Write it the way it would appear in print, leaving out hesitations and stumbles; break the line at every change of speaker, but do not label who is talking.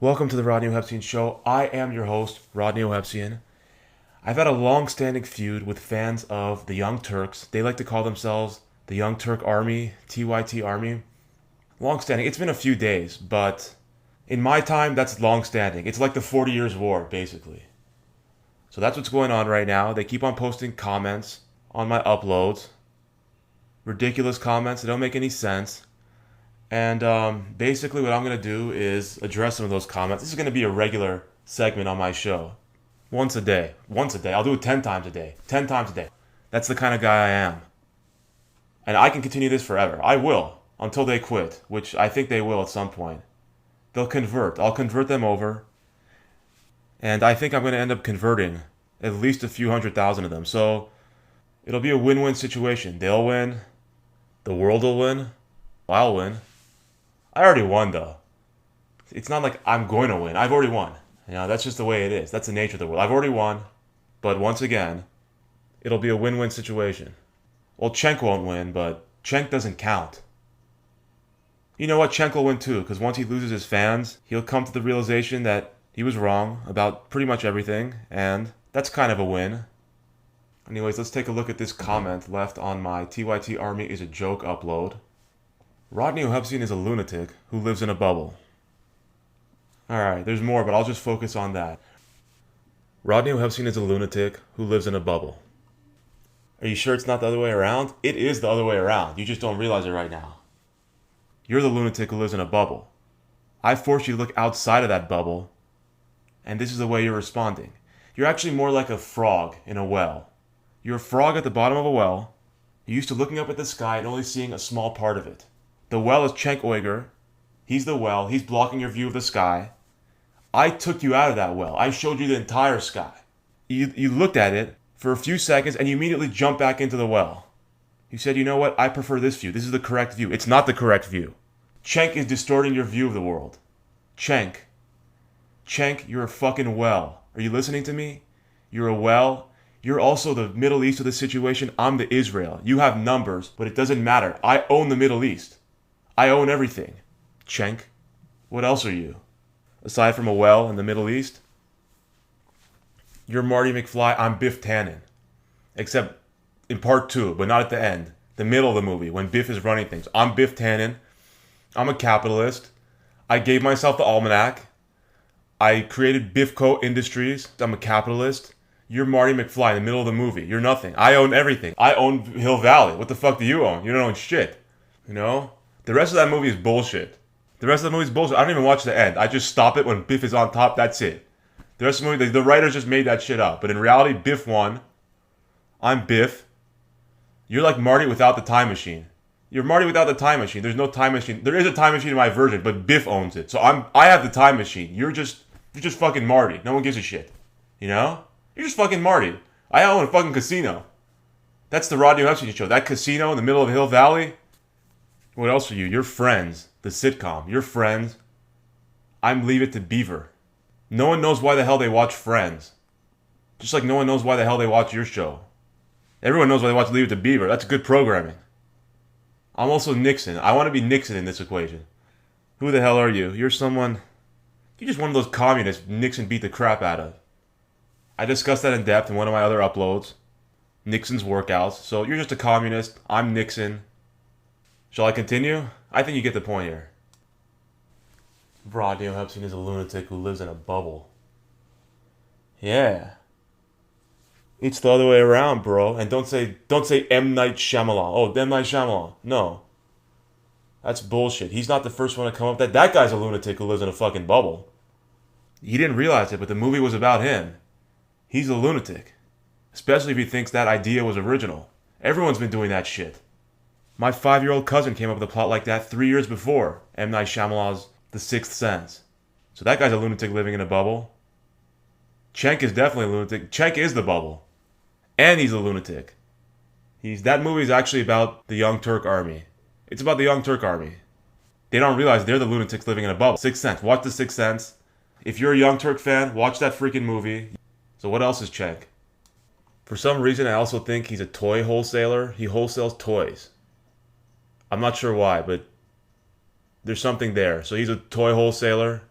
Welcome to the Rodney Ohebsion Show. I am your host, Rodney Ohebsion. I've had a long-standing feud with fans of the Young Turks. They like to call themselves the Young Turk Army, TYT Army. Long-standing. It's been a few days, but in my time, that's long-standing. It's like the 40 Years' War, basically. So that's what's going on right now. They keep on posting comments on my uploads. Ridiculous comments that don't make any sense. And basically what I'm going to do is address some of those comments. This is going to be a regular segment on my show. Once a day. I'll do it 10 times a day. 10 times a day. That's the kind of guy I am. And I can continue this forever. I will. Until they quit. Which I think they will at some point. They'll convert. I'll convert them over. And I think I'm going to end up converting at least a few 100,000 of them. So it'll be a win-win situation. They'll win. The world will win. I'll win. I already won, though. It's not like I'm going to win. I've already won. That's just the way it is. That's the nature of the world. I've already won. But once again, it'll be a win-win situation. Well, Cenk won't win, but Cenk doesn't count. You know what? Cenk will win too, because once he loses his fans, he'll come to the realization that he was wrong about pretty much everything, and that's kind of a win. Anyways, let's take a look at this comment left on my TYT Army is a Joke upload. Rodney Ohebsion is a lunatic who lives in a bubble. Alright, there's more, but I'll just focus on that. Rodney Ohebsion is a lunatic who lives in a bubble. Are you sure it's not the other way around? It is the other way around. You just don't realize it right now. You're the lunatic who lives in a bubble. I force you to look outside of that bubble, and this is the way you're responding. You're actually more like a frog in a well. You're a frog at the bottom of a well. You're used to looking up at the sky and only seeing a small part of it. The well is Cenk Uygur. He's the well. He's blocking your view of the sky. I took you out of that well. I showed you the entire sky. You looked at it for a few seconds and you immediately jumped back into the well. You said, you know what? I prefer this view. This is the correct view. It's not the correct view. Cenk is distorting your view of the world. Cenk, you're a fucking well. Are you listening to me? You're a well. You're also the Middle East of the situation. I'm the Israel. You have numbers, but it doesn't matter. I own the Middle East. I own everything. Cenk, what else are you? Aside from a well in the Middle East? You're Marty McFly. I'm Biff Tannen. Except in part 2, but not at the end. The middle of the movie, when Biff is running things. I'm Biff Tannen. I'm a capitalist. I gave myself the almanac. I created Biffco Industries. I'm a capitalist. You're Marty McFly in the middle of the movie. You're nothing. I own everything. I own Hill Valley. What the fuck do you own? You don't own shit. The rest of that movie is bullshit. I don't even watch the end. I just stop it when Biff is on top. That's it. The rest of the movie, the writers just made that shit up. But in reality, Biff won. I'm Biff. You're like Marty without the time machine. You're Marty without the time machine. There's no time machine. There is a time machine in my version, but Biff owns it. So I have the time machine. You're just fucking Marty. No one gives a shit. You're just fucking Marty. I own a fucking casino. That's the Rodney Ohebsion show. That casino in the middle of Hill Valley. What else are you? You're Friends, the sitcom. You're Friends. I'm Leave It to Beaver. No one knows why the hell they watch Friends. Just like no one knows why the hell they watch your show. Everyone knows why they watch Leave It to Beaver. That's good programming. I'm also Nixon. I want to be Nixon in this equation. Who the hell are you? You're just one of those communists Nixon beat the crap out of. I discussed that in depth in one of my other uploads. Nixon's workouts. So you're just a communist. I'm Nixon. Shall I continue? I think you get the point here. Rodney Ohebsion is a lunatic who lives in a bubble. Yeah. It's the other way around, bro. And don't say M. Night Shyamalan. Oh, M. Night Shyamalan. No. That's bullshit. He's not the first one to come up with that. That guy's a lunatic who lives in a fucking bubble. He didn't realize it, but the movie was about him. He's a lunatic. Especially if he thinks that idea was original. Everyone's been doing that shit. My 5-year-old cousin came up with a plot like that 3 years before M. Night Shyamalan's The Sixth Sense. So that guy's a lunatic living in a bubble. Cenk is definitely a lunatic. Cenk is the bubble. And he's a lunatic. That movie's actually about the Young Turk Army. It's about the Young Turk Army. They don't realize they're the lunatics living in a bubble. Sixth Sense. Watch The Sixth Sense. If you're a Young Turk fan, watch that freaking movie. So what else is Cenk? For some reason, I also think he's a toy wholesaler. He wholesales toys. I'm not sure why, but there's something there. So he's a toy wholesaler.